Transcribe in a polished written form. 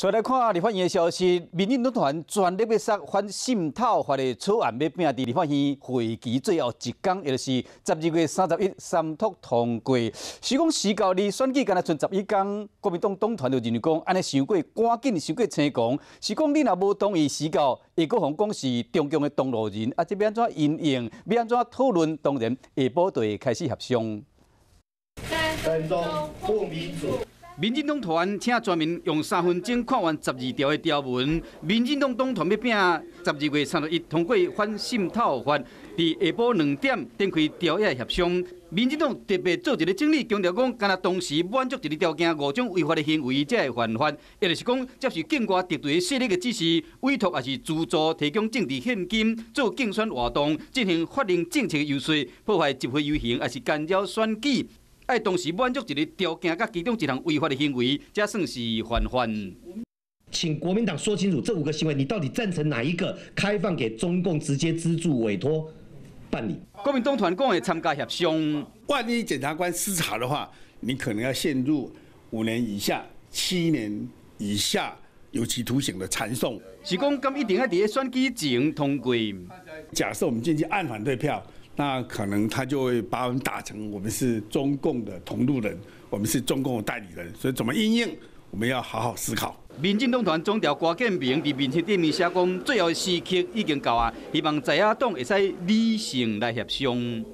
再来看立法院的消息，民进党团全力要杀反渗透法的草案，要拼伫立法院会期最后一天，也就是12月31三读通过。是讲时到离选举敢若剩11天，国民党党团就认为讲，安尼伤过赶紧，伤过青狂。是讲你若无同意时到，会搁互讲是中共的同路人，啊，这要安怎应用？要安怎讨论？当然下晡就会开始协商。3分钟不民主。 民进党团请专门用3分钟看完12条的条文。民进党党团要拼12月31通过反渗透法，伫下晡2点展开朝野协商。民进党特别做一个整理，强调讲，敢若同时满足一个条件，5种违法的行为才会犯法。也就是讲，接受境外敌对势力的指示，委托也是资助提供政治现金做竞选活动，进行法令政策的游说，破坏集会游行，也是干扰选举。 爱同时满足一个条件，甲其中一项违法的行为，才算是犯法。请国民党说清楚这5个行为，你到底赞成哪一个？开放给中共直接资助委托办理。国民党团讲会参加协商。万一检察官失察的话，你可能要陷入5年以下、7年以下有期徒刑的缠讼。是讲，咁一定要伫选举前通过。假设我们进去按反对票。 那可能他就会把我们打成我们是中共的同路人，我们是中共的代理人，所以怎么因应，我们要好好思考。民进党团总调郭建明伫面册顶面写讲，最后时刻已经到啊，希望在野党会使理性来协商。